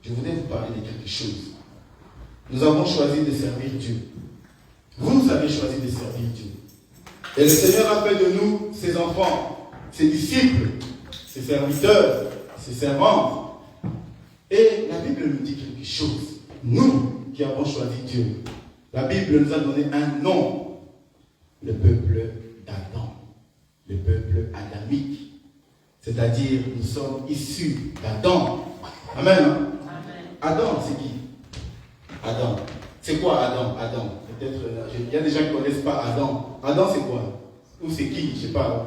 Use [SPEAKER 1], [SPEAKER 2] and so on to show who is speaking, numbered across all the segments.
[SPEAKER 1] je voudrais vous parler de quelque chose. Nous avons choisi de servir Dieu. Vous avez choisi de servir Dieu. Et le Seigneur a fait de nous ses enfants, ses disciples, ses serviteurs, ses servantes. Et la Bible nous dit quelque chose. Nous qui avons choisi Dieu, la Bible nous a donné un nom. Le peuple d'Adam. Le peuple adamique. C'est-à-dire, nous sommes issus d'Adam. Amen. Amen. Adam, c'est qui? Adam. C'est quoi Adam? Adam. Peut-être, il y a des gens qui ne connaissent pas Adam. Adam, c'est quoi? Ou c'est qui? Je ne sais pas.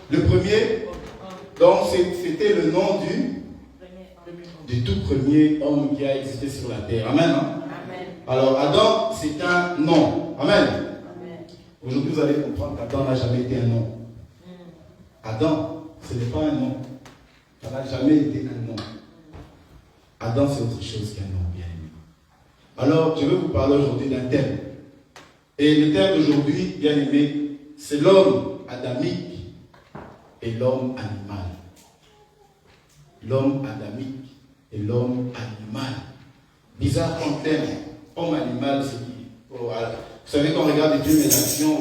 [SPEAKER 1] Le premier. Donc, c'était le nom du tout premier homme qui a existé sur la terre. Amen. Hein? Amen. Alors, Adam, c'est un nom. Amen. Aujourd'hui, vous allez comprendre qu'Adam n'a jamais été un nom. Adam, ce n'est pas un nom. Ça n'a jamais été un nom. Adam, c'est autre chose qu'un nom, bien aimé. Alors, je vais vous parler aujourd'hui d'un thème. Et le thème d'aujourd'hui, bien aimé, c'est l'homme adamique et l'homme animal. L'homme adamique et l'homme animal. Bizarre comme thème. Homme animal, c'est qui? Oh, vous savez, quand on regarde les films et l'actions,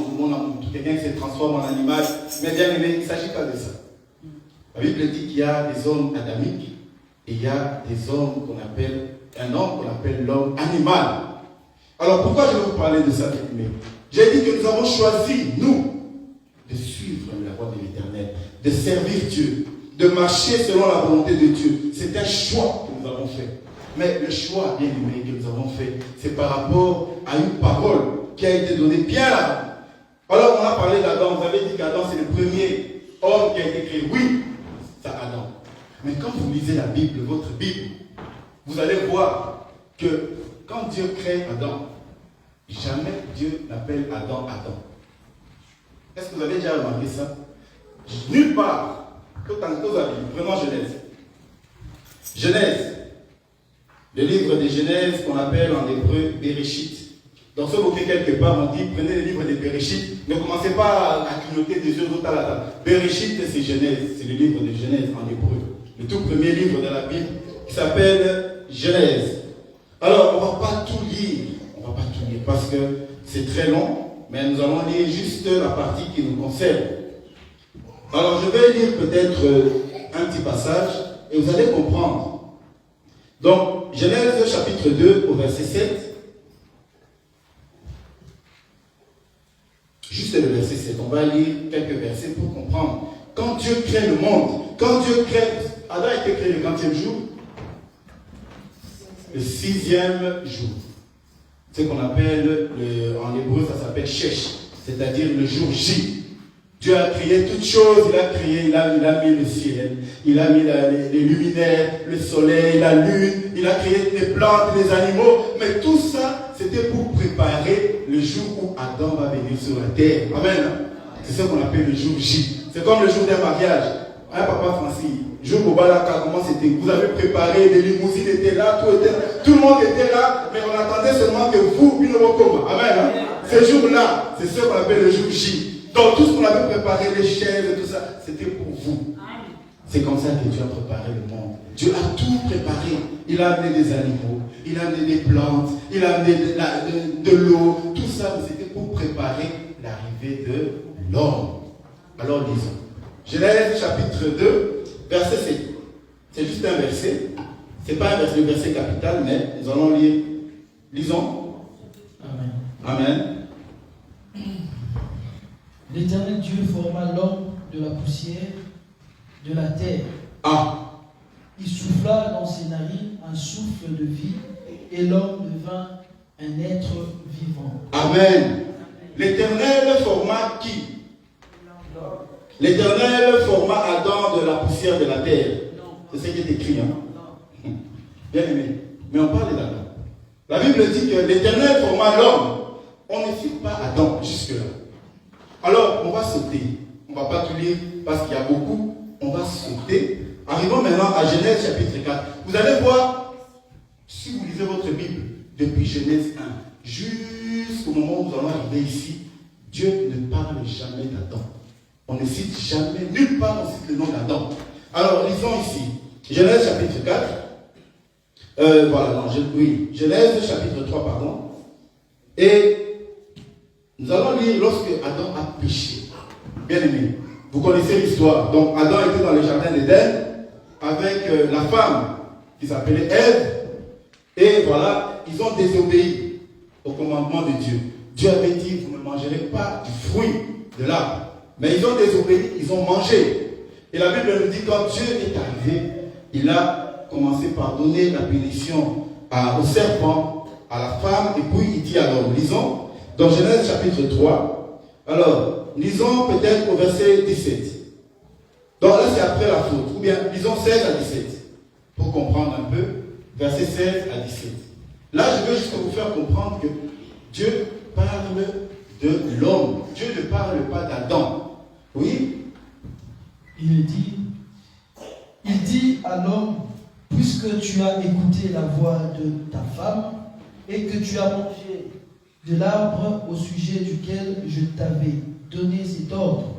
[SPEAKER 1] quelqu'un qui se transforme en animal. Mais bien aimé, il ne s'agit pas de ça. La Bible dit qu'il y a des hommes adamiques et il y a des hommes qu'on appelle, un homme qu'on appelle l'homme animal. Alors pourquoi je vais vous parler de ça, bien aimé? J'ai dit que nous avons choisi, nous, de suivre la voie de l'Éternel, de servir Dieu, de marcher selon la volonté de Dieu. C'est un choix que nous avons fait. Mais le choix, bien aimé, que nous avons fait, c'est par rapport à une parole qui a été donnée bien avant. Alors on a parlé d'Adam, vous avez dit qu'Adam c'est le premier homme qui a été créé. Oui, c'est Adam. Mais quand vous lisez la Bible, votre Bible, vous allez voir que quand Dieu crée Adam, jamais Dieu n'appelle Adam Adam. Est-ce que vous avez déjà remarqué ça? Nulle part. Prenons Genèse. Genèse. Le livre de Genèse qu'on appelle en hébreu Bereshit. Dans ce bouquet quelque part, on dit prenez le livre de Bereshit, ne commencez pas à clignoter des yeux d'autres à la table. Bereshit, c'est Genèse, c'est le livre de Genèse en hébreu. Le tout premier livre de la Bible qui s'appelle Genèse. Alors, on ne va pas tout lire, parce que c'est très long, mais nous allons lire juste la partie qui nous concerne. Alors, je vais lire peut-être un petit passage et vous allez comprendre. Donc, Genèse chapitre 2 au verset 7. Juste le verset 7. On va lire quelques versets pour comprendre. Quand Dieu crée le monde, quand Dieu crée... Adam a été créé le 20e jour. Le 6e jour. Ce qu'on appelle, en hébreu, ça s'appelle Shesh. C'est-à-dire le jour J. Dieu a créé toutes choses, il a mis le ciel, il a mis les luminaires, le soleil, la lune, il a créé les plantes, les animaux, mais tout ça, c'était pour préparer le jour où Adam va venir sur la terre. Amen. C'est ce qu'on appelle le jour J. C'est comme le jour d'un mariage. Hein, Papa Francis, jour Bobalaka, comment c'était? Vous avez préparé, les limousines étaient là, tout le monde était là, mais on attendait seulement que vous, une coma. Amen. Hein? Ce jour-là, c'est ce qu'on appelle le jour J. Donc tout ce qu'on avait préparé, les chaises et tout ça, c'était pour vous. C'est comme ça que Dieu a préparé le monde. Dieu a tout préparé. Il a amené des animaux, il a amené des plantes, il a amené de l'eau. Tout ça, c'était pour préparer l'arrivée de l'homme. Alors lisons. Genèse chapitre 2, verset 7. C'est juste un verset. Ce n'est pas un verset, le verset capital, mais nous allons lire. Lisons.
[SPEAKER 2] Amen.
[SPEAKER 1] Amen.
[SPEAKER 2] L'Éternel Dieu forma l'homme de la poussière de la terre.
[SPEAKER 1] Ah.
[SPEAKER 2] Il souffla dans ses narines un souffle de vie et l'homme devint un être vivant.
[SPEAKER 1] Amen. L'Éternel forma qui? L'Éternel forma Adam de la poussière de la terre. C'est ce qui est écrit. Hein? Bien aimé. Mais on parle d'Adam. La Bible dit que l'Éternel forma l'homme. On ne cite pas Adam jusque-là. Alors, on va sauter. On ne va pas tout lire parce qu'il y a beaucoup. On va sauter. Arrivons maintenant à Genèse chapitre 4. Vous allez voir, si vous lisez votre Bible, depuis Genèse 1, jusqu'au moment où nous allons arriver ici, Dieu ne parle jamais d'Adam. On ne cite jamais, nulle part on cite le nom d'Adam. Alors, lisons ici. Genèse chapitre 4. Voilà, non, oui, Genèse chapitre 3, pardon. Et nous allons lire lorsque Adam a péché. Bien aimé, vous connaissez l'histoire. Donc Adam était dans le jardin d'Éden avec la femme qui s'appelait Ève. Et voilà, ils ont désobéi au commandement de Dieu. Dieu avait dit, vous ne mangerez pas du fruit de l'arbre. Mais ils ont désobéi, ils ont mangé. Et la Bible nous dit, quand Dieu est arrivé, il a commencé par donner la bénédiction au serpent, à la femme, et puis il dit à l'homme. Lisons dans Genèse chapitre 3. Alors, lisons peut-être au verset 17. Donc là, c'est après la faute. Ou bien, lisons 16 à 17. Pour comprendre un peu, verset 16 à 17. Là, je veux juste vous faire comprendre que Dieu parle de l'homme. Dieu ne parle pas d'Adam. Oui?
[SPEAKER 2] Il dit à l'homme, puisque tu as écouté la voix de ta femme et que tu as mangé de l'arbre au sujet duquel je t'avais donné cet ordre,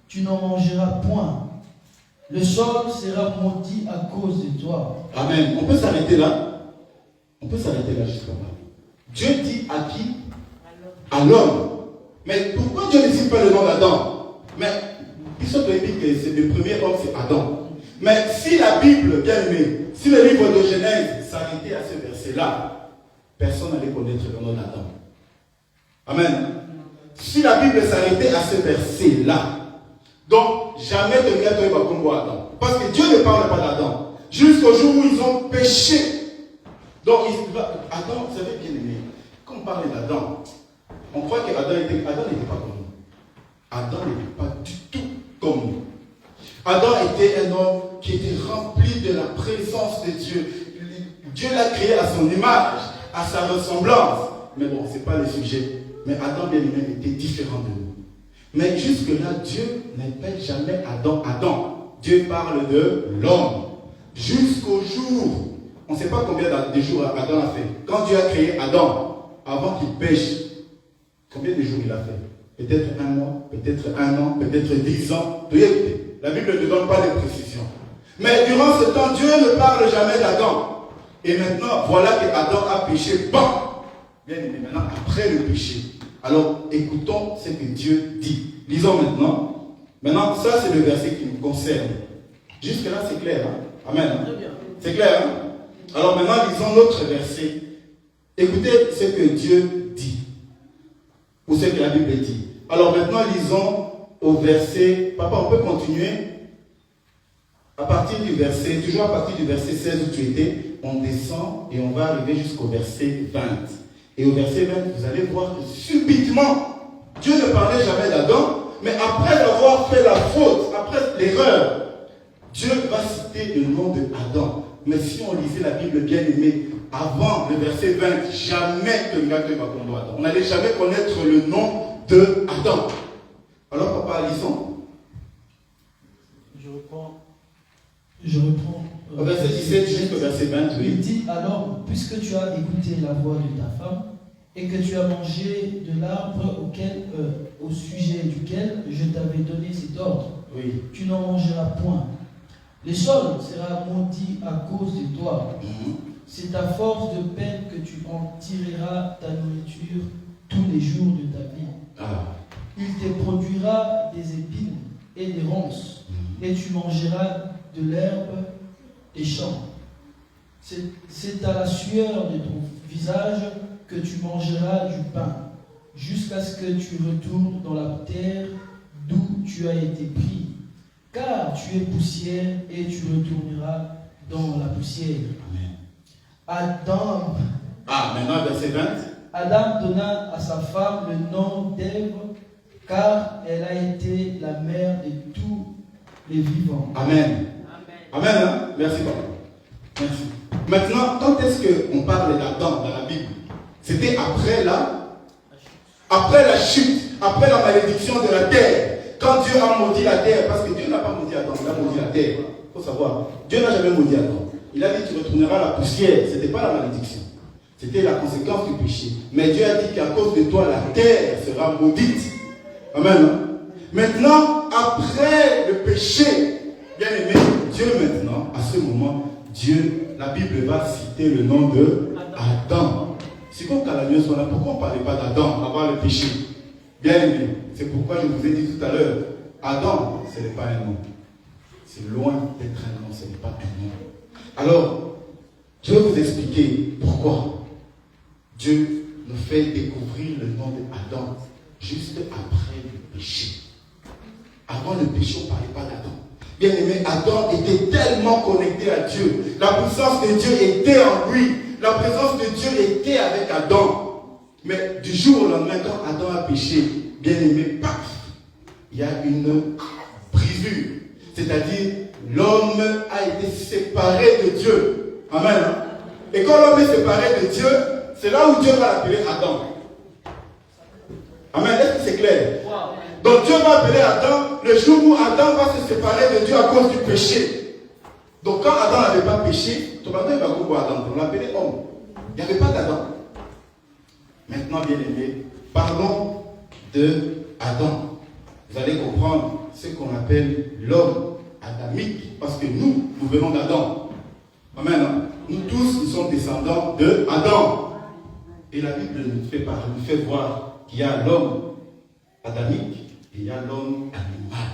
[SPEAKER 2] tu n'en mangeras point. Le sol sera maudit à cause de toi.
[SPEAKER 1] Amen. On peut s'arrêter là. On peut s'arrêter là jusqu'à là. Dieu dit à qui? À l'homme. Mais pourquoi Dieu ne cite pas le nom d'Adam? Mais il se dit que c'est le premier homme, c'est Adam. Mais si la Bible, bien aimé, si le livre de Genèse s'arrêtait à ce verset-là, personne n'allait connaître le nom d'Adam. Amen. Si la Bible s'arrêtait à ce verset-là, donc jamais de gâteau va comme Adam. Parce que Dieu ne parle pas d'Adam. Jusqu'au jour où ils ont péché. Donc, Adam, vous savez bien aimé, quand on parle d'Adam, on croit qu'Adam n'était pas comme nous. Adam n'était pas du tout comme nous. Adam était un homme qui était rempli de la présence de Dieu. Dieu l'a créé à son image, à sa ressemblance. Mais bon, ce n'est pas le sujet. Mais Adam, bien aimé, était différent de nous. Mais jusque-là, Dieu n'appelle jamais Adam Adam. Dieu parle de l'homme. Jusqu'au jour, on ne sait pas combien de jours Adam a fait. Quand Dieu a créé Adam, avant qu'il pêche, combien de jours il a fait? Peut-être 1 mois, peut-être 1 an, peut-être 10 ans. La Bible ne donne pas de précision. Mais durant ce temps, Dieu ne parle jamais d'Adam. Et maintenant, voilà que Adam a péché. Bon! Bien aimé, maintenant, après le péché. Alors, écoutons ce que Dieu dit. Lisons maintenant. Maintenant, ça, c'est le verset qui nous concerne. Jusque-là, c'est clair. Hein? Amen. C'est clair. Hein? Alors, maintenant, lisons l'autre verset. Écoutez ce que Dieu dit. Ou ce que la Bible dit. Alors, maintenant, lisons au verset. Papa, on peut continuer. À partir du verset, toujours à partir du verset 16 où tu étais, on descend et on va arriver jusqu'au verset 20. Et au verset 20, vous allez voir que subitement, Dieu ne parlait jamais d'Adam, mais après avoir fait la faute, après l'erreur, Dieu va citer le nom de Adam. Mais si on lisait la Bible bien aimée, avant le verset 20, jamais que Adam. On n'allait jamais connaître le nom de Adam. Alors papa, lisons.
[SPEAKER 2] Je reprends.
[SPEAKER 1] Au verset 17 jusqu'au verset 20, oui.
[SPEAKER 2] Il dit alors, puisque tu as écouté la voix de ta femme et que tu as mangé de l'arbre au sujet duquel je t'avais donné cet ordre,
[SPEAKER 1] oui,
[SPEAKER 2] tu n'en mangeras point. Le sol sera maudit à cause de toi. C'est à force de peine que tu en tireras ta nourriture tous les jours de ta vie. Il te produira des épines et des ronces, et tu mangeras de l'herbe des champs. C'est à la sueur de ton visage que tu mangeras du pain, jusqu'à ce que tu retournes dans la terre d'où tu as été pris. Car tu es poussière et tu retourneras dans la poussière.
[SPEAKER 1] Amen. Maintenant verset 20.
[SPEAKER 2] Adam donna à sa femme le nom d'Ève, car elle a été la mère de tous les vivants.
[SPEAKER 1] Amen. Amen. Hein? Merci papa. Merci. Maintenant, quand est-ce qu'on parle d'Adam dans la Bible? C'était après la chute, après la malédiction de la terre. Quand Dieu a maudit la terre, parce que Dieu n'a pas maudit Adam, il a maudit la terre. Il faut savoir, Dieu n'a jamais maudit Adam. Il a dit tu retourneras à la poussière. Ce n'était pas la malédiction. C'était la conséquence du péché. Mais Dieu a dit qu'à cause de toi, la terre sera maudite. Amen. Maintenant, après le péché, bien aimé, Dieu maintenant, à ce moment, Dieu, la Bible va citer le nom de Adam. C'est comme quand la nuit soit là, pourquoi on ne parlait pas d'Adam avant le péché? Bien aimé, c'est pourquoi je vous ai dit tout à l'heure, Adam, ce n'est pas un nom. C'est loin d'être un nom, ce n'est pas un nom. Alors, je vais vous expliquer pourquoi Dieu nous fait découvrir le nom d'Adam juste après le péché. Avant le péché, on ne parlait pas d'Adam. Bien aimé, Adam était tellement connecté à Dieu. La puissance de Dieu était en lui. La présence de Dieu était avec Adam. Mais du jour au lendemain, quand Adam a péché, bien aimé, paf, il y a une brisure. C'est-à-dire, l'homme a été séparé de Dieu. Amen. Et quand l'homme est séparé de Dieu, c'est là où Dieu va l'appeler Adam. Amen. Est-ce que c'est clair? Donc Dieu va appeler Adam le jour où Adam va se séparer de Dieu à cause du péché. Donc quand Adam n'avait pas péché, tout le monde va voir Adam. On l'appelait homme. Il n'y avait pas d'Adam. Maintenant, bien aimé, parlons de Adam. Vous allez comprendre ce qu'on appelle l'homme adamique, parce que nous venons d'Adam. Amen. Nous tous, nous sommes descendants de Adam. Et la Bible nous fait voir qu'il y a l'homme adamique et il y a l'homme animal.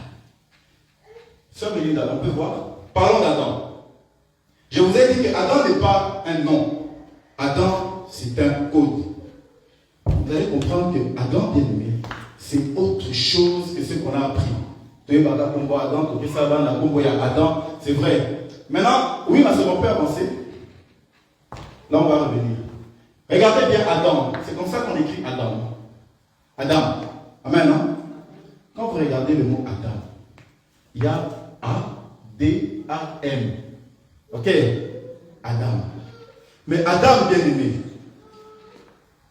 [SPEAKER 1] Sœur Belinda, on peut voir. Parlons d'Adam. Je vous ai dit que Adam n'est pas un nom. Adam, c'est un code. Vous allez comprendre que Adam, bien aimé, c'est autre chose que ce qu'on a appris. Adam, c'est vrai. Maintenant, oui, ma sœur, on peut avancer. Là, on va revenir. Regardez bien Adam. C'est comme ça qu'on écrit Adam. Adam. Amen, non? Quand vous regardez le mot Adam, il y a A-D-A-M. Ok? Adam. Mais Adam, bien aimé,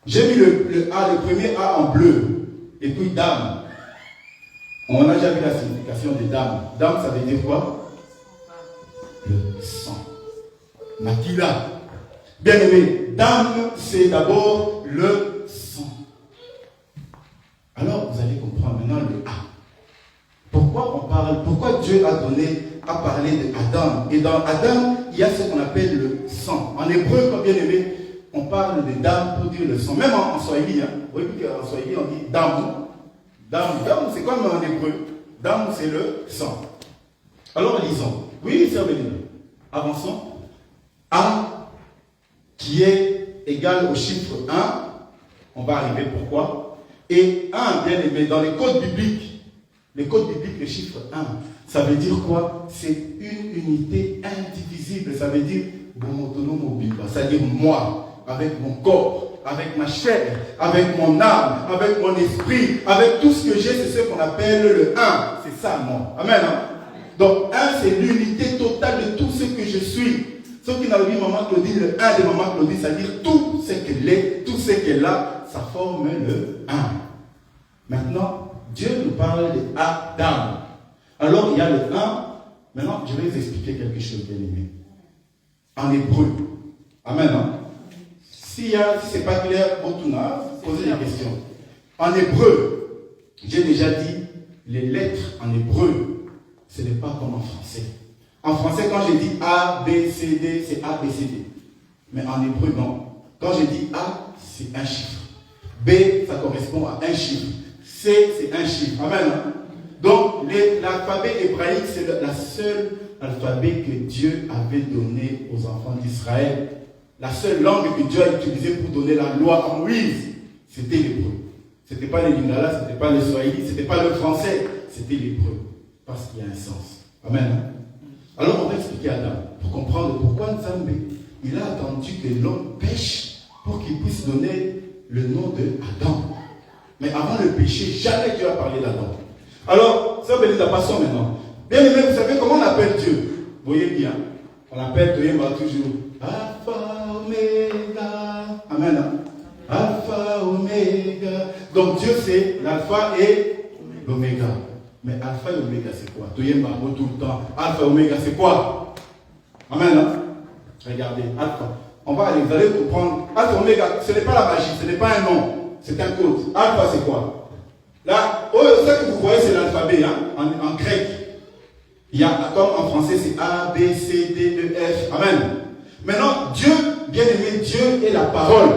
[SPEAKER 1] j'ai mis le A, le premier A en bleu. Et puis dame. On a déjà vu la signification de dame. Dame, ça veut dire quoi? Le sang. Makila. Bien aimé, dame, c'est d'abord le sang. Alors, vous allez comprendre maintenant le A. Pourquoi Dieu a parlé d'Adam? Et dans Adam, il y a ce qu'on appelle le sang. En hébreu, comme bien aimé, on parle de dame pour dire le sang. Même en swahili, hein. Vous voyez qu'en swahili, on dit damu. Damu, c'est comme en hébreu. Damu, c'est le sang. Alors, lisons. Oui, sœur Belinda. Avançons. A, qui est égal au chiffre 1. On va arriver pourquoi. Et 1, bien aimé, dans les codes bibliques, le chiffre 1, ça veut dire quoi? C'est une unité indivisible. Ça veut dire c'est-à-dire moi, avec mon corps, avec ma chair, avec mon âme, avec mon esprit, avec tout ce que j'ai, c'est ce qu'on appelle le 1. C'est ça, moi. Amen. Hein? Donc, 1, c'est l'unité totale de tout ce que je suis. Ce qui n'a dit Maman Claudine, le 1 de Maman Claudine, c'est-à-dire tout ce qu'elle est, tout ce qu'elle a, ça forme le 1. Maintenant, Dieu nous parle d'Adam. Alors, il y a le 1. Maintenant, je vais vous expliquer quelque chose, bien aimé. En hébreu. Amen. Hein? Si ce n'est pas clair, posez des questions. En hébreu, j'ai déjà dit, les lettres en hébreu, ce n'est pas comme en français. En français, quand j'ai dit A, B, C, D, c'est A, B, C, D. Mais en hébreu, non. Quand j'ai dit A, c'est un chiffre. B, ça correspond à un chiffre. C, c'est un chiffre. Amen. Hein? Donc, l'alphabet hébraïque, c'est la seule alphabet que Dieu avait donné aux enfants d'Israël. La seule langue que Dieu a utilisée pour donner la loi à Moïse, c'était l'hébreu. Ce n'était pas le lingala, ce n'était pas le swahili, ce n'était pas le français, c'était l'hébreu. Parce qu'il y a un sens. Amen. Alors, on va expliquer Adam pour comprendre pourquoi Nzambe, il a attendu que l'homme pêche pour qu'il puisse donner le nom de Adam. Mais avant le péché, jamais Dieu a parlé d'Adam. Alors, ça veut dire passons maintenant. Bien aimé, vous savez comment on appelle Dieu? Vous voyez bien. On appelle Toyema toujours Alpha, Oméga. Amen. Alpha, Oméga. Donc Dieu c'est l'alpha et l'oméga. Mais alpha et oméga c'est quoi? Toyema tout le temps. Alpha et oméga c'est quoi? Amen. Regardez, alpha. On va aller, vous allez comprendre. Alpha et oméga, ce n'est pas la magie, ce n'est pas un nom. C'est un code. Alpha, c'est quoi? Là, ce que vous voyez, c'est l'alphabet, hein, en grec. Il y a, comme en français, c'est A, B, C, D, E, F. Amen. Maintenant, Dieu, bien aimé, Dieu est la parole.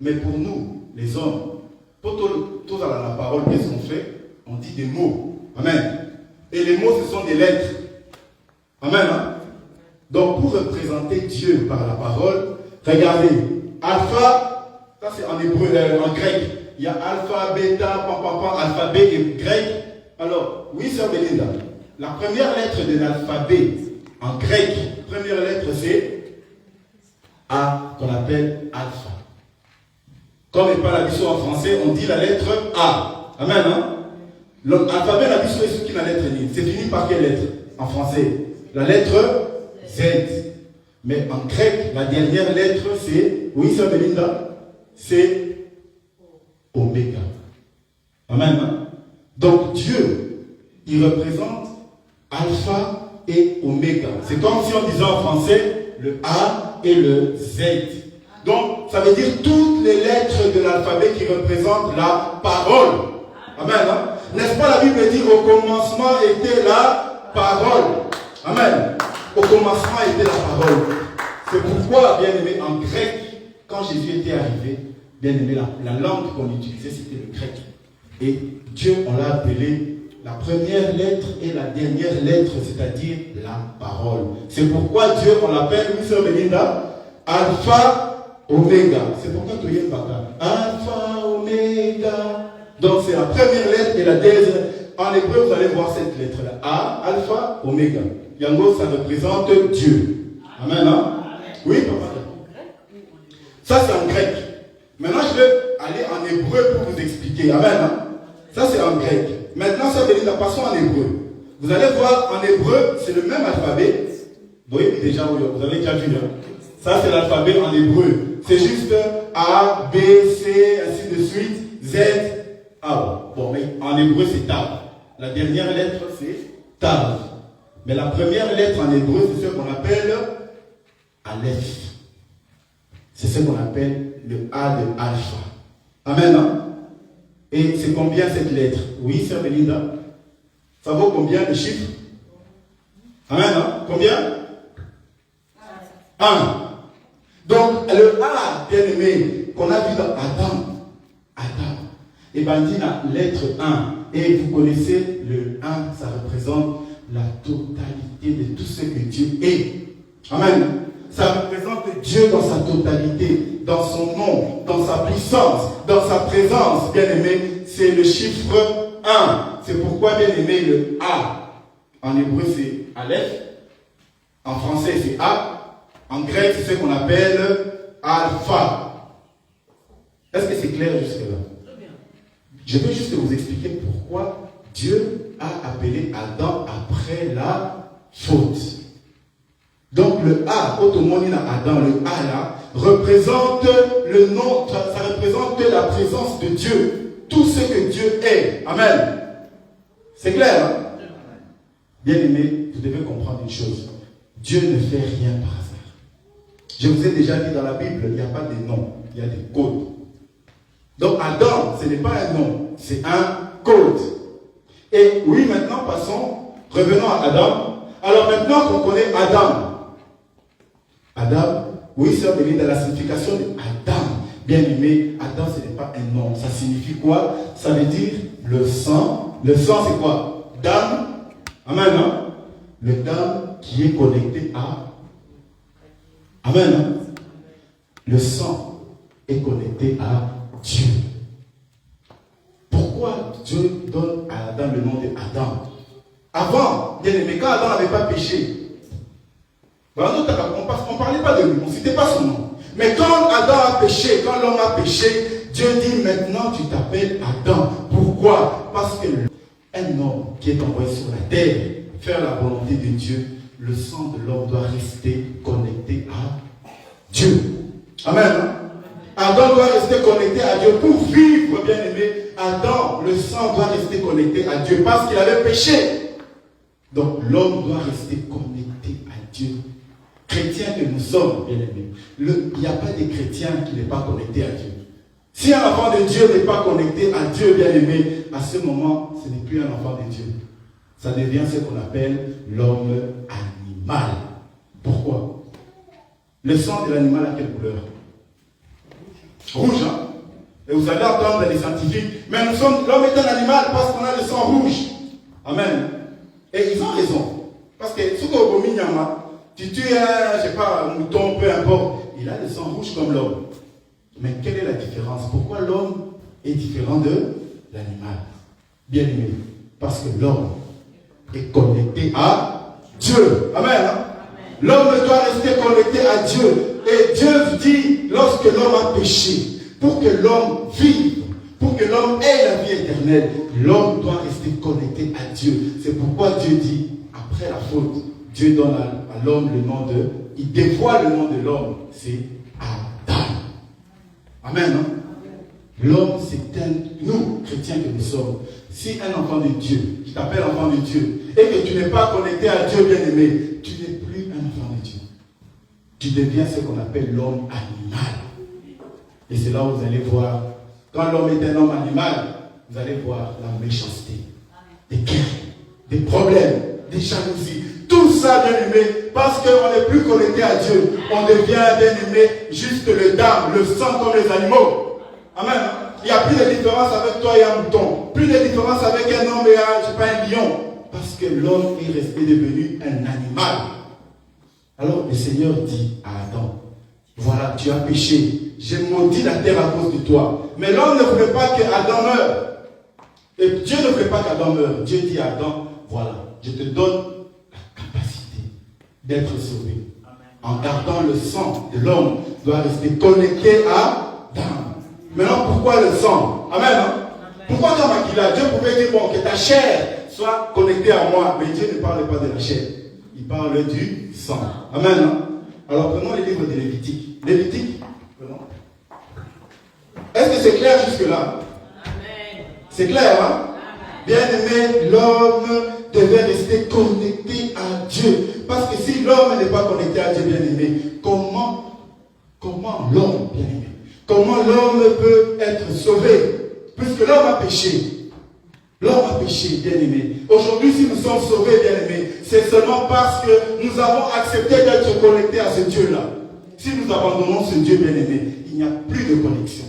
[SPEAKER 1] Mais pour nous, les hommes, pour tous la parole, qu'est-ce qu'on fait? On dit des mots. Amen. Et les mots, ce sont des lettres. Amen. Hein? Donc, pour représenter Dieu par la parole, regardez, alpha, ça c'est en hébreu, en grec. Il y a alpha, bêta, alphabet et grec. Alors, oui, sœur Belinda, la première lettre de l'alphabet en grec, première lettre c'est A, qu'on appelle alpha. Comme n'est pas la biseau en français, on dit la lettre A. Amen. Hein? L'alphabet, la biseau est ce qui la lettre N. C'est fini par quelle lettre en français? La lettre Z. Mais en grec, la dernière lettre c'est, oui, sœur Belinda, c'est Oméga. Amen. Hein? Donc Dieu, il représente Alpha et Oméga. C'est comme si on disait en français le A et le Z. Donc, ça veut dire toutes les lettres de l'alphabet qui représentent la parole. Amen. Hein? N'est-ce pas la Bible dit au commencement était la parole. Amen. Au commencement était la parole. C'est pourquoi, bien aimé, en grec, quand Jésus était arrivé, bien aimé, la langue qu'on utilisait, c'était le grec. Et Dieu, on l'a appelé la première lettre et la dernière lettre, c'est-à-dire la parole. C'est pourquoi Dieu, on l'appelle, oui, sœur Belinda, Alpha, Oméga. C'est pourquoi tu es baka. Alpha, Oméga. Donc c'est la première lettre et la deuxième. En hébreu, vous allez voir cette lettre-là. A, Alpha, Oméga. Yango, ça représente Dieu. Amen. Hein? Oui, papa. Ça, c'est en grec. Maintenant, je vais aller en hébreu pour vous expliquer. Amen. Hein? Ça, c'est en grec. Maintenant, ça veut dire, passons en hébreu. Vous allez voir, en hébreu, c'est le même alphabet. Oui, déjà, vous avez déjà vu. Hein? Ça, c'est l'alphabet en hébreu. C'est juste A, B, C, ainsi de suite, Z, A. Bon, mais en hébreu, c'est Tav. La dernière lettre, c'est Tav. Mais la première lettre en hébreu, c'est ce qu'on appelle Aleph. C'est ce qu'on appelle le A de Alpha. Amen. Hein? Et c'est combien cette lettre? Oui, sœur Belinda. Ça vaut combien le chiffre? Amen. Hein? Combien? 1. Donc, le A, bien aimé, qu'on a vu dans Adam. Et bien, dit la lettre 1. Et vous connaissez le 1, ça représente la totalité de tout ce que Dieu est. Amen. Ça représente Dieu dans sa totalité, dans son nom, dans sa puissance, dans sa présence. Bien aimé, c'est le chiffre 1. C'est pourquoi, bien aimé, le A, en hébreu c'est Aleph, en français c'est A, en grec c'est ce qu'on appelle Alpha. Est-ce que c'est clair jusque-là? Je vais juste vous expliquer pourquoi Dieu a appelé Adam après la faute. Donc le A, automonina Adam, le A là, représente le nom, ça représente la présence de Dieu. Tout ce que Dieu est. Amen. C'est clair, hein? Bien aimé, vous devez comprendre une chose. Dieu ne fait rien par hasard. Je vous ai déjà dit dans la Bible, il n'y a pas de noms, il y a des codes. Donc Adam, ce n'est pas un nom, c'est un code. Et oui, maintenant revenons à Adam. Alors maintenant qu'on connaît Adam, oui, sœur Belinda, la signification de Adam, bien aimé, Adam, ce n'est pas un nom. Ça signifie quoi? Ça veut dire le sang. Le sang, c'est quoi? Dame. Amen, hein? Le dame qui est connecté à. Amen, hein? Le sang est connecté à Dieu. Pourquoi Dieu donne à Adam le nom de Adam? Avant, bien aimé, quand Adam n'avait pas péché, on ne parlait pas de lui, on ne citait pas son nom. Mais quand Adam a péché, quand l'homme a péché, Dieu dit maintenant tu t'appelles Adam. Pourquoi? Parce que un homme qui est envoyé sur la terre, faire la volonté de Dieu, le sang de l'homme doit rester connecté à Dieu. Amen. Adam doit rester connecté à Dieu pour vivre, bien aimé. Adam, le sang doit rester connecté à Dieu parce qu'il avait péché. Donc l'homme doit rester connecté à Dieu. Chrétiens que nous sommes, bien aimés. Il n'y a pas de chrétien qui n'est pas connecté à Dieu. Si un enfant de Dieu n'est pas connecté à Dieu, bien aimé, à ce moment, ce n'est plus un enfant de Dieu. ça devient ce qu'on appelle l'homme animal. Pourquoi? Le sang de l'animal a quelle couleur? Rouge, hein? Et vous allez entendre les scientifiques, mais l'homme est un animal parce qu'on a le sang rouge. Amen. Et ils ont raison. Parce que ce qu'on tu tues je sais pas, un mouton, peu importe, il a le sang rouge comme l'homme. Mais quelle est la différence? Pourquoi l'homme est différent de l'animal? Bien aimé, parce que l'homme est connecté à Dieu. Amen. Hein? L'homme doit rester connecté à Dieu. Et Dieu dit, lorsque l'homme a péché, pour que l'homme vive, pour que l'homme ait la vie éternelle, l'homme doit rester connecté à Dieu. C'est pourquoi Dieu dit, après la faute, Dieu donne à l'homme le nom de... Il dévoile le nom de l'homme, c'est Adam. Amen. Hein? L'homme, c'est nous, chrétiens que nous sommes. Si un enfant de Dieu, qui t'appelle enfant de Dieu, et que tu n'es pas connecté à Dieu bien-aimé, tu n'es plus un enfant de Dieu. Tu deviens ce qu'on appelle l'homme animal. Et c'est là où vous allez voir, quand l'homme est un homme animal, vous allez voir la méchanceté, des guerres, des problèmes, des jalousies. Tout ça, bien-aimé, parce qu'on n'est plus connecté à Dieu. On devient, bien-aimé, juste le dame, le sang comme les animaux. Amen. Il n'y a plus de différence avec toi et un mouton. Plus de différence avec un homme et un lion. Parce que l'homme est resté devenu un animal. Alors le Seigneur dit à Adam, voilà, tu as péché. J'ai maudit la terre à cause de toi. Mais l'homme ne voulait pas qu'Adam meure. Et Dieu ne voulait pas qu'Adam meure. Dieu dit à Adam, voilà, je te donne la capacité d'être sauvé. En gardant le sang de l'homme, doit rester connecté à Adam. Maintenant, pourquoi le sang? Amen. Hein? Pourquoi dans Makila, Dieu pouvait dire, bon, que ta chair soit connectée à moi. Mais Dieu ne parle pas de la chair. Il parle du sang. Amen. Hein? Alors, prenons les livres de Lévitique. Lévitique, prenons. Est-ce que c'est clair jusque-là? C'est clair, hein? Bien-aimé, l'homme devait rester connecté à Dieu. Parce que si l'homme n'est pas connecté à Dieu, bien-aimé, comment l'homme, bien-aimé, comment l'homme peut être sauvé? Puisque l'homme a péché. L'homme a péché, bien-aimé. Aujourd'hui, si nous sommes sauvés, bien-aimés, c'est seulement parce que nous avons accepté d'être connectés à ce Dieu-là. Si nous abandonnons ce Dieu, bien-aimé, il n'y a plus de connexion.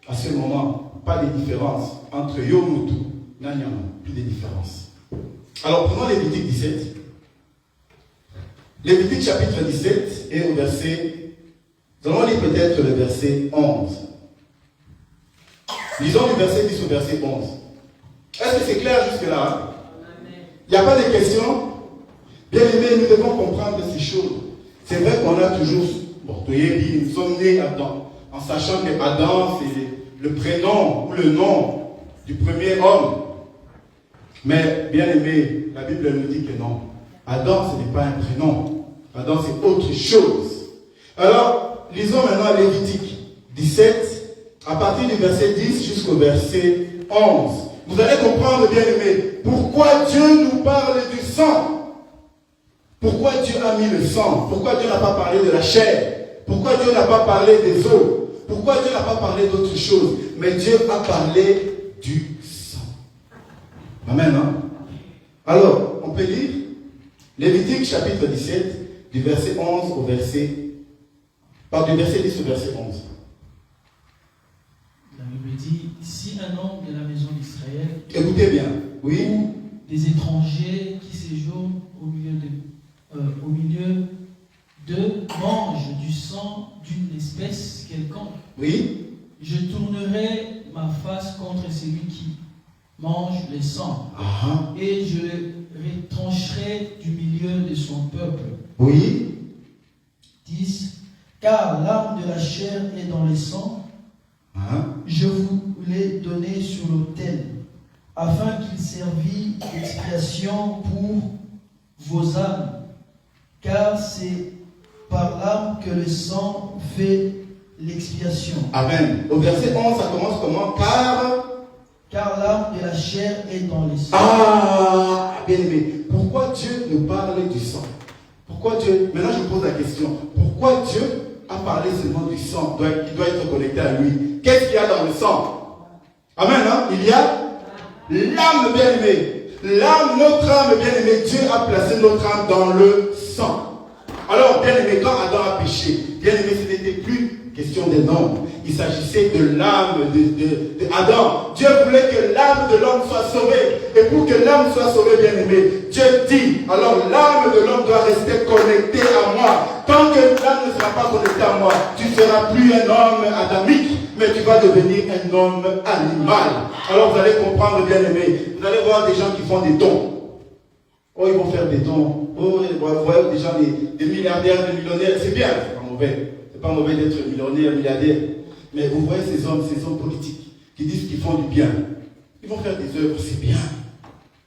[SPEAKER 1] À ce moment, pas de différence entre Yomutu, Nanyama, plus de différence. Alors, prenons Lévitique 17. Lévitique chapitre 17 et au verset, nous allons lire peut-être le verset 11. Lisons du verset 10 au verset 11. Est-ce que c'est clair jusque-là? Il n'y a pas de questions? Bien aimé, nous devons comprendre ces choses. C'est vrai qu'on a toujours, bon, nous sommes nés Adam, en sachant que Adam, c'est le prénom ou le nom du premier homme. Mais bien aimé, la Bible nous dit que non. Adam, ce n'est pas un prénom. Adam, c'est autre chose. Alors, lisons maintenant Lévitique 17, à partir du verset 10 jusqu'au verset 11. Vous allez comprendre, bien aimé, pourquoi Dieu nous parle du sang. Pourquoi Dieu a mis le sang. Pourquoi Dieu n'a pas parlé de la chair. Pourquoi Dieu n'a pas parlé des os. Pourquoi Dieu n'a pas parlé d'autre chose. Mais Dieu a parlé du sang. Amen. Hein? Alors, on peut lire Lévitique chapitre 17, du verset 11 au verset... du verset 10 au verset 11.
[SPEAKER 2] La Bible dit, si un homme de la maison d'Israël,
[SPEAKER 1] écoutez bien, oui,
[SPEAKER 2] ou des étrangers qui séjournent au milieu d'eux mangent du sang d'une espèce quelconque,
[SPEAKER 1] oui,
[SPEAKER 2] je tournerai ma face contre celui qui mange le sang, et je le retrancherai du milieu de son peuple.
[SPEAKER 1] Oui.
[SPEAKER 2] 10. Car l'âme de la chair est dans le sang. Je vous l'ai donné sur l'autel, afin qu'il servît d'expiation pour vos âmes. Car c'est par l'âme que le sang fait l'expiation.
[SPEAKER 1] Amen. Au verset 11, ça commence comment? Car
[SPEAKER 2] l'âme de la chair est dans le sang.
[SPEAKER 1] Bien aimé. Pourquoi Dieu nous parle du sang? Pourquoi Dieu... Maintenant, je pose la question. Pourquoi Dieu a parlé seulement du sang? Il doit être connecté à lui. Qu'est-ce qu'il y a dans le sang? Amen. Hein? Il y a l'âme, bien aimée. L'âme, notre âme, bien aimé, Dieu a placé notre âme dans le sang. Alors, bien aimé, quand Adam a péché, bien aimé, ce n'était plus question des noms. Il s'agissait de l'âme d'Adam. Dieu voulait que l'âme de l'homme soit sauvée. Et pour que l'âme soit sauvée, bien aimé, Dieu dit, alors l'âme de l'homme doit rester connectée à moi. Tant que l'âme ne sera pas connectée à moi, tu ne seras plus un homme adamique, mais tu vas devenir un homme animal. Alors vous allez comprendre, bien aimé, vous allez voir des gens qui font des dons. Oh, ils vont faire des dons. Oh, vous voyez des gens, des milliardaires, des millionnaires, c'est bien, c'est pas mauvais. C'est pas mauvais d'être millionnaire, milliardaire. Mais vous voyez ces hommes politiques qui disent qu'ils font du bien. Ils vont faire des œuvres, c'est bien.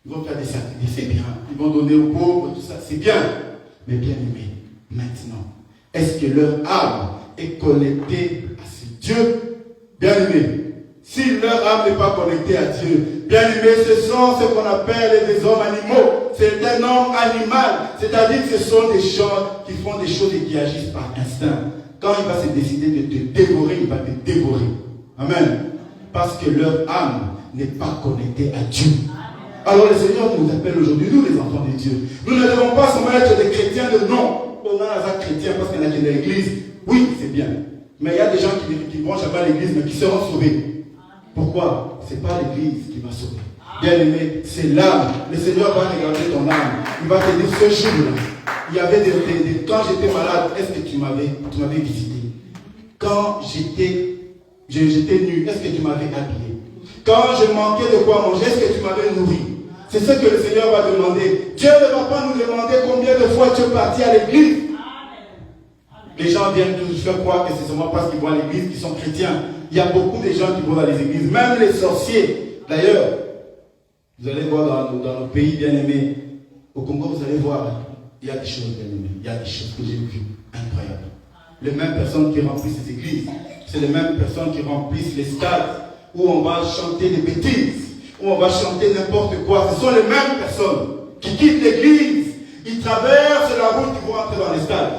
[SPEAKER 1] Ils vont faire des sacrifices, c'est bien. Ils vont donner aux pauvres, tout ça, c'est bien. Mais bien aimé, maintenant, est-ce que leur âme est connectée à ce Dieu? Bien aimé, si leur âme n'est pas connectée à Dieu, bien aimé, ce sont ce qu'on appelle des hommes animaux. C'est un homme animal. C'est-à-dire que ce sont des gens qui font des choses et qui agissent par instinct. Quand il va se décider de te dévorer, il va te dévorer. Amen. Parce que leur âme n'est pas connectée à Dieu. Alors le Seigneur nous appelle aujourd'hui, nous les enfants de Dieu. Nous ne devons pas seulement être des chrétiens de nom. On a un chrétien parce qu'on a qui est dans l'église. Oui, c'est bien. Mais il y a des gens qui ne vont jamais à l'église, mais qui seront sauvés. Pourquoi? Ce n'est pas l'église qui va sauver. Bien aimé, c'est l'âme. Le Seigneur va regarder ton âme. Il va te dire ce jour-là. Il y avait quand j'étais malade, est-ce que tu m'avais visité? Quand j'étais nu, est-ce que tu m'avais habillé? Quand je manquais de quoi manger, est-ce que tu m'avais nourri? C'est ce que le Seigneur va demander. Dieu ne va pas nous demander combien de fois tu es parti à l'église. Les gens viennent toujours faire croire que c'est seulement parce qu'ils vont à l'église qu'ils sont chrétiens. Il y a beaucoup de gens qui vont dans les églises, même les sorciers. D'ailleurs, vous allez voir dans nos pays bien aimés, au Congo, vous allez voir, il y a des choses bien aimées, il y a des choses que j'ai vues incroyables. Les mêmes personnes qui remplissent les églises, c'est les mêmes personnes qui remplissent les stades, où on va chanter des bêtises, où on va chanter n'importe quoi. Ce sont les mêmes personnes qui quittent l'église, ils traversent la route qui vont rentrer dans les stades.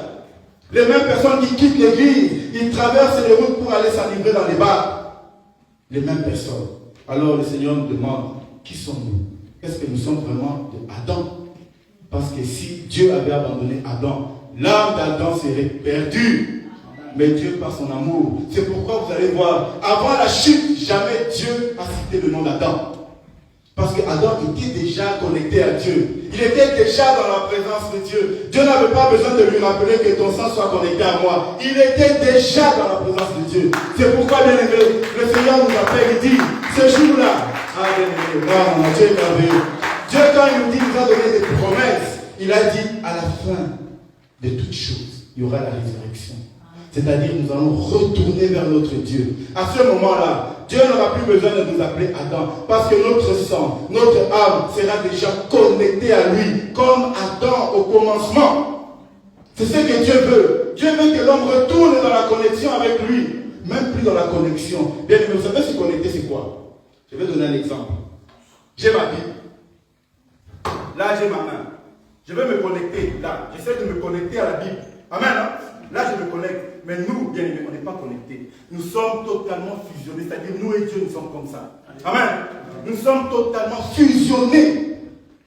[SPEAKER 1] Les mêmes personnes qui quittent l'église, ils traversent les routes pour aller s'enivrer dans les bars. Les mêmes personnes. Alors le Seigneur nous demande, qui sommes-nous? Est-ce que nous sommes vraiment de Adam? Parce que si Dieu avait abandonné Adam, l'âme d'Adam serait perdue. Mais Dieu par son amour. C'est pourquoi vous allez voir, avant la chute, jamais Dieu a cité le nom d'Adam. Parce qu'Adam était déjà connecté à Dieu. Il était déjà dans la présence de Dieu. Dieu n'avait pas besoin de lui rappeler que ton sang soit connecté à moi. Il était déjà dans la présence de Dieu. C'est pourquoi, bien aimé, le Seigneur nous appelle, il dit, ce jour-là, ah bien aimé, mon Dieu est merveilleux. Dieu, quand il nous dit, il nous a donné des promesses, il a dit, à la fin de toutes choses, il y aura la résurrection. C'est-à-dire, nous allons retourner vers notre Dieu. À ce moment-là, Dieu n'aura plus besoin de nous appeler Adam. Parce que notre sang, notre âme sera déjà connectée à lui. Comme Adam au commencement. C'est ce que Dieu veut. Dieu veut que l'homme retourne dans la connexion avec lui. Même plus dans la connexion. Bien aimé, vous savez se connecter, c'est quoi? Je vais donner un exemple. J'ai ma Bible. Là, j'ai ma main. Je vais me connecter. Là, j'essaie de me connecter à la Bible. Amen. Hein? Là, je me connecte. Mais nous, bien aimés, on n'est pas connectés. Nous sommes totalement fusionnés. C'est-à-dire, nous et Dieu, nous sommes comme ça. Amen. Nous sommes totalement fusionnés.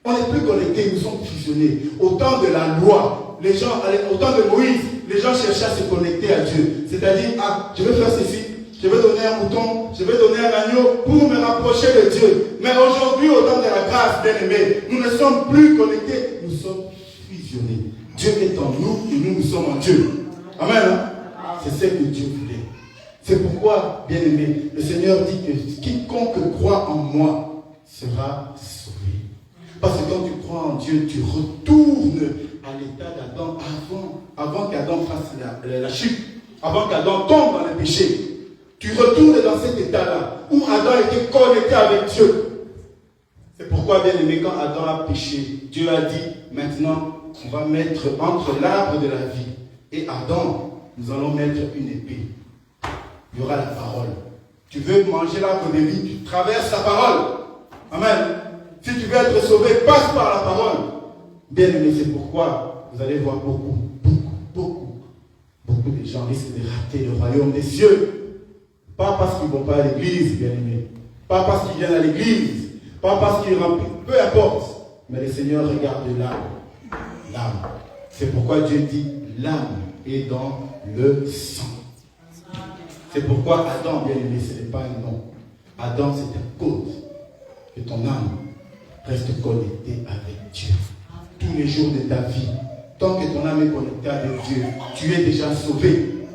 [SPEAKER 1] On n'est plus connectés, nous sommes fusionnés. Au temps de la loi, les gens, au temps de Moïse, les gens cherchaient à se connecter à Dieu. C'est-à-dire, ah, je vais faire ceci. Je vais donner un mouton, je vais donner un agneau pour me rapprocher de Dieu. Mais aujourd'hui, au temps de la grâce, bien aimés, nous ne sommes plus connectés, nous sommes fusionnés. Dieu est en nous et nous sommes en Dieu. Amen. Hein? C'est ce que Dieu voulait. C'est pourquoi, bien aimé, le Seigneur dit que quiconque croit en moi sera sauvé. Parce que quand tu crois en Dieu, tu retournes à l'état d'Adam avant qu'Adam fasse la chute, avant qu'Adam tombe dans le péché. Tu retournes dans cet état-là, où Adam était connecté avec Dieu. C'est pourquoi, bien aimé, quand Adam a péché, Dieu a dit, maintenant, on va mettre entre l'arbre de la vie et Adam, nous allons mettre une épée. Il y aura la parole. Tu veux manger l'arbre de vie, tu traverses la parole. Amen. Si tu veux être sauvé, passe par la parole. Bien aimé, c'est pourquoi vous allez voir beaucoup de gens risquent de rater le royaume des cieux. Pas parce qu'ils ne vont pas à l'église, bien aimé. Pas parce qu'ils viennent à l'église. Pas parce qu'ils remplissent. peu importe. Mais le Seigneur regarde l'âme. L'âme. C'est pourquoi Dieu dit l'âme est dans le sang. C'est pourquoi Adam, bien aimé, ce n'est pas un nom. Adam, c'est un code. Que ton âme reste connectée avec Dieu. Tous les jours de ta vie. Tant que ton âme est connectée avec Dieu, tu es déjà sauvé.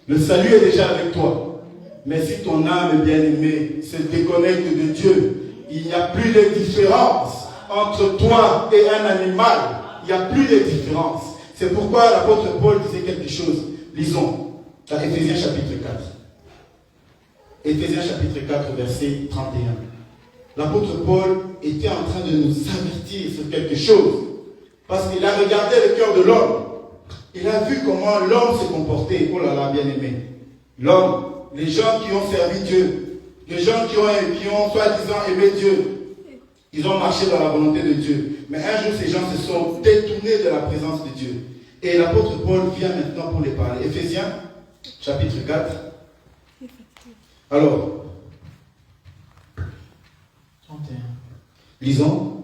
[SPEAKER 1] Le salut est déjà avec toi. Mais si ton âme, bien aimée, se déconnecte de Dieu, il n'y a plus de différence entre toi et un animal. Il n'y a plus de différence. C'est pourquoi l'apôtre Paul disait quelque chose. Lisons, dans Éphésiens chapitre 4. Éphésiens chapitre 4, verset 31. L'apôtre Paul était en train de nous avertir sur quelque chose. Parce qu'il a regardé le cœur de l'homme. Il a vu comment l'homme se comportait. Oh là là, bien aimé. L'homme, les gens qui ont servi Dieu, les gens qui ont soi-disant aimé Dieu, ils ont marché dans la volonté de Dieu. Mais un jour, ces gens se sont détournés de la présence de Dieu. Et l'apôtre Paul vient maintenant pour les parler. Éphésiens, chapitre 4. Alors,
[SPEAKER 2] 31.
[SPEAKER 1] Lisons.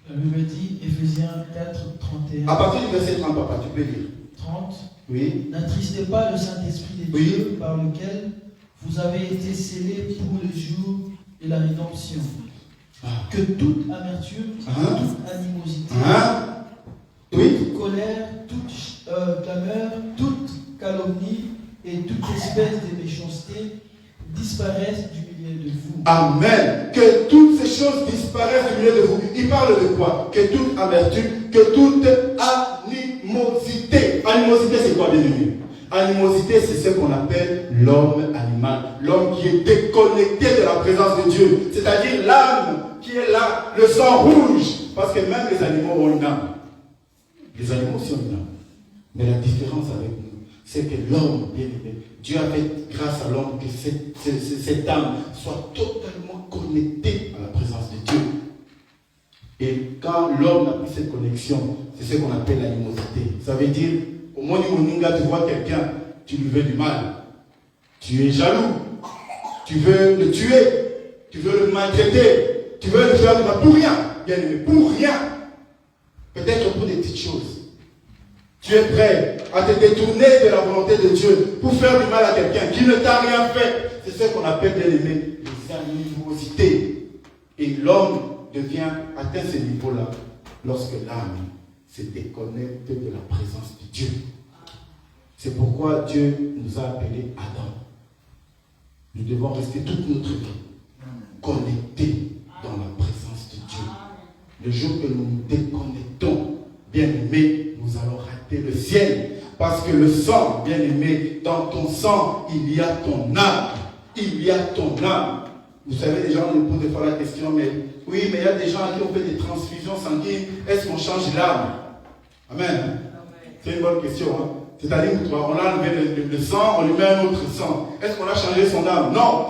[SPEAKER 2] La Bible dit, Éphésiens 4, 31.
[SPEAKER 1] À partir du verset 30, papa, tu peux lire.
[SPEAKER 2] 30.
[SPEAKER 1] Oui.
[SPEAKER 2] N'attristez pas le Saint-Esprit de
[SPEAKER 1] Oui.
[SPEAKER 2] Dieu par lequel vous avez été scellés pour le jour de la rédemption. Que toute amertume, toute animosité,
[SPEAKER 1] Oui.
[SPEAKER 2] toute colère, toute clameur, toute calomnie et toute espèce de méchanceté disparaissent du milieu de vous.
[SPEAKER 1] Amen. Que toutes ces choses disparaissent du milieu de vous. Il parle de quoi? Que toute amertume, que toute animosité. Animosité, c'est quoi, bien aimé? Animosité, c'est ce qu'on appelle l'homme animal. L'homme qui est déconnecté de la présence de Dieu. C'est-à-dire l'âme qui est là, le sang rouge. Parce que même les animaux ont une âme. Les animaux aussi ont une âme. Mais la différence avec nous, c'est que l'homme, bien aimé, Dieu a fait grâce à l'homme que cette âme soit totalement connectée à la présence de Dieu. Et quand l'homme n'a plus cette connexion, c'est ce qu'on appelle l'animosité. Ça veut dire, au moins tu vois quelqu'un, tu lui veux du mal. Tu es jaloux. Tu veux le tuer. Tu veux le maltraiter. Tu veux le faire du mal pour rien. Bien aimé, pour rien. Peut-être pour des petites choses. Tu es prêt à te détourner de la volonté de Dieu pour faire du mal à quelqu'un qui ne t'a rien fait. C'est ce qu'on appelle, bien aimé, les animosités. Et l'homme atteint ce niveau-là lorsque l'âme se déconnecte de la présence de Dieu. C'est pourquoi Dieu nous a appelés Adam. Nous devons rester toute notre vie connectés dans la présence de Dieu. Le jour que nous nous déconnectons, bien aimé, nous allons rater le ciel. Parce que le sang, bien aimé, dans ton sang, il y a ton âme. Il y a ton âme. Vous savez, les gens nous posent des fois la question, mais oui, mais il y a des gens qui ont fait des transfusions sanguines. Est-ce qu'on change l'âme? Amen. C'est une bonne question. Hein? C'est-à-dire qu'on a enlevé le sang, on lui met un autre sang. Est-ce qu'on a changé son âme? Non.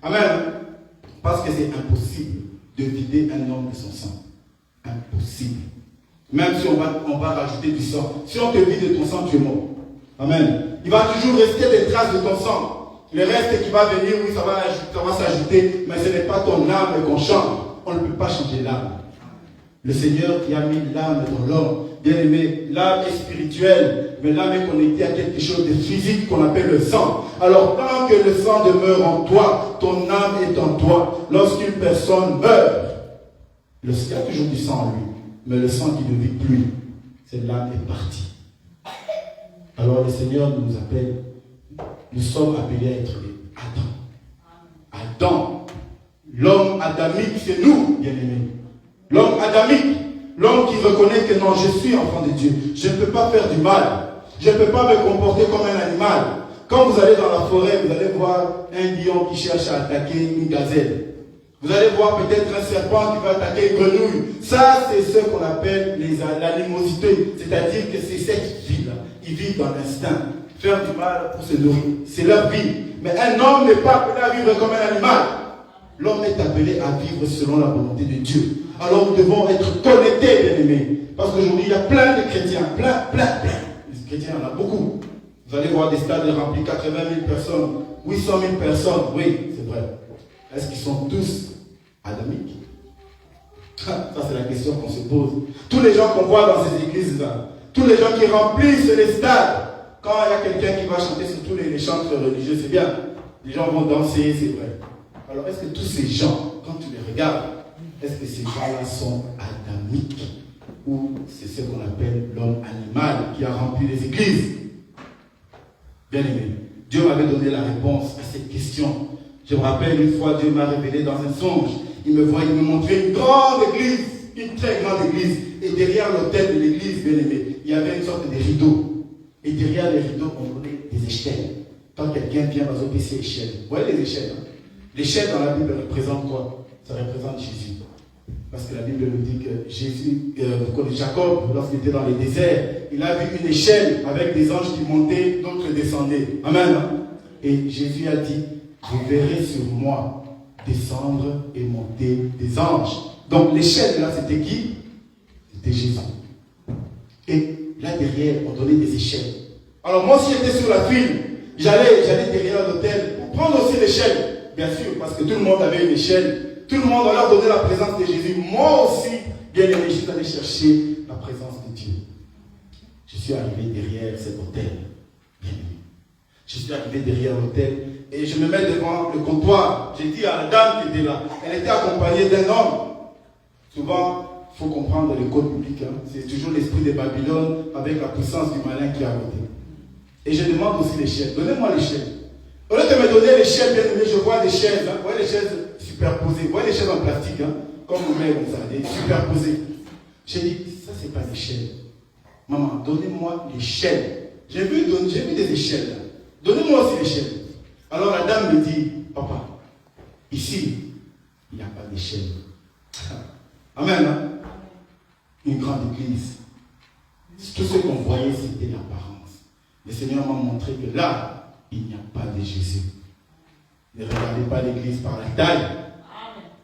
[SPEAKER 1] Amen. Parce que c'est impossible de vider un homme de son sang. Impossible. Même si on va rajouter du sang. Si on te vide de ton sang, tu es mort. Amen. Il va toujours rester des traces de ton sang. Le reste qui va venir, oui, ça va s'ajouter, mais ce n'est pas ton âme qu'on change. On ne peut pas changer l'âme. Le Seigneur qui a mis l'âme dans l'homme, bien aimé, l'âme est spirituelle, mais l'âme est connectée à quelque chose de physique qu'on appelle le sang. Alors, tant que le sang demeure en toi, ton âme est en toi. Lorsqu'une personne meurt, il y a toujours du sang en lui, mais le sang qui ne vit plus, c'est l'âme est partie. Alors, le Seigneur nous appelle. Nous sommes appelés à être des Adam. Adam. L'homme adamique, c'est nous, bien-aimés. L'homme adamique. L'homme qui reconnaît que non, je suis enfant de Dieu. Je ne peux pas faire du mal. Je ne peux pas me comporter comme un animal. Quand vous allez dans la forêt, vous allez voir un lion qui cherche à attaquer une gazelle. Vous allez voir peut-être un serpent qui va attaquer une grenouille. Ça, c'est ce qu'on appelle l'animosité. C'est-à-dire que c'est cette vie-là. Ils vivent dans l'instinct. Faire du mal pour se nourrir. C'est leur vie. Mais un homme n'est pas appelé à vivre comme un animal. L'homme est appelé à vivre selon la volonté de Dieu. Alors nous devons être connectés, bien-aimés. Parce qu'aujourd'hui, il y a plein de chrétiens. Plein. Les chrétiens, il y en a beaucoup. Vous allez voir des stades remplis, 80 000 personnes, 800 000 personnes. Oui, c'est vrai. Est-ce qu'ils sont tous adamiques? Ça, c'est la question qu'on se pose. Tous les gens qu'on voit dans ces églises-là, tous les gens qui remplissent les stades, quand il y a quelqu'un qui va chanter sur tous les chants religieux, c'est bien. Les gens vont danser, c'est vrai. Alors, est-ce que tous ces gens, quand tu les regardes, est-ce que ces gens-là sont adamiques? Ou c'est ce qu'on appelle l'homme animal qui a rempli les églises? Bien aimé, Dieu m'avait donné la réponse à cette question. Je me rappelle une fois, Dieu m'a révélé dans un songe. Il me montrait une grande église, une très grande église. Et derrière l'autel de l'église, bien aimé, il y avait une sorte de rideau. Et derrière les rideaux, on donnait des échelles. Quand quelqu'un vient, on va ces échelles. Vous voyez les échelles, hein? L'échelle dans la Bible représente quoi? Ça représente Jésus. Parce que la Bible nous dit que Jésus, vous connaissez Jacob, lorsqu'il était dans les déserts, il a vu une échelle avec des anges qui montaient, d'autres descendaient. Amen. Et Jésus a dit, vous verrez sur moi descendre et monter des anges. Donc l'échelle là, c'était qui? C'était Jésus. Et là derrière, on donnait des échelles. Alors moi, si j'étais sur la file, j'allais derrière l'autel pour prendre aussi l'échelle. Bien sûr, parce que tout le monde avait une échelle. Tout le monde a leur donné la présence de Jésus. Moi aussi, bien aimé, je suis allé chercher la présence de Dieu. Je suis arrivé derrière cet autel. Bien aimé. Je suis arrivé derrière l'autel et je me mets devant le comptoir. J'ai dit à la dame qui était là, elle était accompagnée d'un homme. Souvent, il faut comprendre les codes publics. Hein. C'est toujours l'esprit de Babylone avec la puissance du malin qui a voté. Et je demande aussi l'échelle. Donnez-moi l'échelle. Au lieu de me donner l'échelle, bien aimé, je vois des chaises. Hein. Vous voyez les chaises superposées. Vous voyez les chaises en plastique, hein, comme on met comme ça, des superposées. J'ai dit, ça c'est pas l'échelle. Maman, donnez-moi l'échelle. J'ai vu des échelles là. Donnez-moi aussi l'échelle. Alors la dame me dit, papa, ici, il n'y a pas d'échelle. Amen. Hein? Une grande église. Tout ce qu'on voyait, c'était l'apparence. Le Seigneur m'a montré que là, il n'y a pas de Jésus. Ne regardez pas l'église par la taille.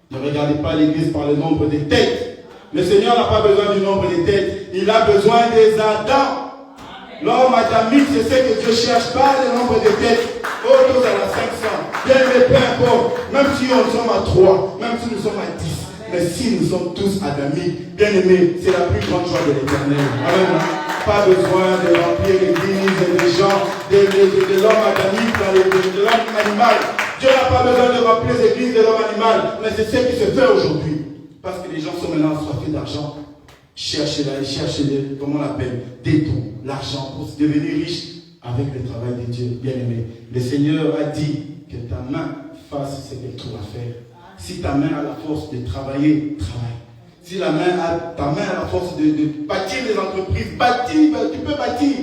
[SPEAKER 1] Ne regardez pas l'église par le nombre de têtes. Le Seigneur n'a pas besoin du nombre de têtes. Il a besoin des Adams. L'homme adamique, c'est ce que Dieu cherche, pas le nombre de têtes. Oh, tous à la 500. Bien aimé, peu importe. Même si nous sommes à 3, même si nous sommes à 10. Mais si nous sommes tous adamiques, bien aimés, c'est la plus grande joie de l'Éternel. Amen. Pas besoin de remplir l'église des gens, de l'homme adamique, de l'homme animal. Dieu n'a pas besoin de remplir les églises de l'homme animal, mais c'est ce qui se fait aujourd'hui. Parce que les gens sont maintenant assoiffés d'argent. Cherchez-les, comment on l'appelle, des dons, l'argent pour devenir riche avec le travail de Dieu. Bien aimé, le Seigneur a dit que ta main fasse ce qu'elle trouve à faire. Si ta main a la force de travailler, travaille. Si ta main a la force de bâtir des entreprises, bâtis, tu peux bâtir.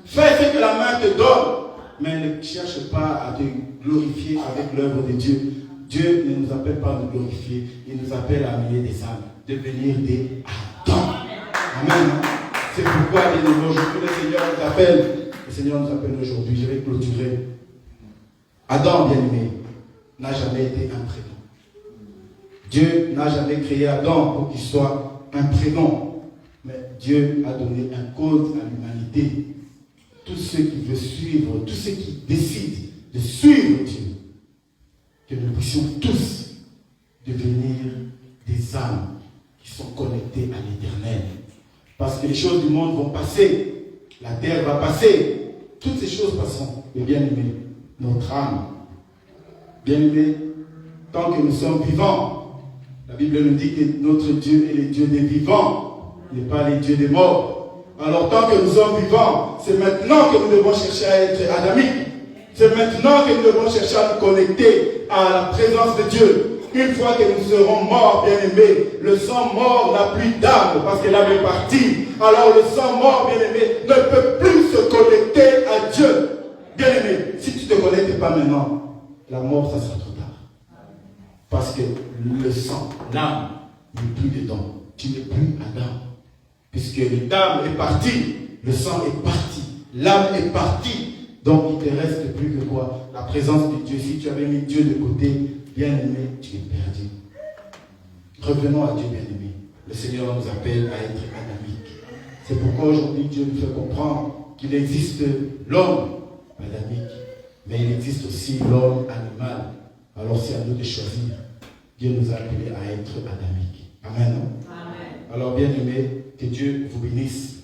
[SPEAKER 1] Fais ce que la main te donne. Mais ne cherche pas à te glorifier avec l'œuvre de Dieu. Dieu ne nous appelle pas à nous glorifier. Il nous appelle à amener des âmes, devenir des Adams. Amen. C'est pourquoi aujourd'hui le Seigneur nous appelle. Le Seigneur nous appelle aujourd'hui. Je vais clôturer. Adam, bien-aimé, n'a jamais été un prénom. Dieu n'a jamais créé Adam pour qu'il soit un prénom. Mais Dieu a donné un code à l'humanité. Tous ceux qui veulent suivre, tous ceux qui décident de suivre Dieu, que nous puissions tous devenir des âmes qui sont connectées à l'Éternel. Parce que les choses du monde vont passer, la terre va passer, toutes ces choses passeront. Mais bien aimé, notre âme, bien aimé, tant que nous sommes vivants, la Bible nous dit que notre Dieu est le Dieu des vivants, il n'est pas le Dieu des morts. Alors tant que nous sommes vivants, c'est maintenant que nous devons chercher à être adamiques. C'est maintenant que nous devons chercher à nous connecter à la présence de Dieu. Une fois que nous serons morts, bien-aimés, le sang mort n'a plus d'âme parce que l'âme est partie. Alors le sang mort, bien-aimé, ne peut plus se connecter à Dieu. Bien-aimé, si tu ne te connectes pas maintenant, la mort, ça sera trop tard. Parce que le sang, l'âme, n'est plus dedans. Tu n'es plus Adam. Puisque l'âme est partie, le sang est parti, l'âme est partie. Donc il ne te reste plus que quoi? La présence de Dieu. Si tu avais mis Dieu de côté, bien-aimé, tu es perdu. Revenons à Dieu, bien-aimé. Le Seigneur nous appelle à être adamique. C'est pourquoi aujourd'hui Dieu nous fait comprendre qu'il existe l'homme adamique, mais il existe aussi l'homme animal. Alors c'est à nous de choisir. Dieu nous a appelés à être adamiques. Amen.
[SPEAKER 3] Amen.
[SPEAKER 1] Alors, bien aimé, que Dieu vous bénisse.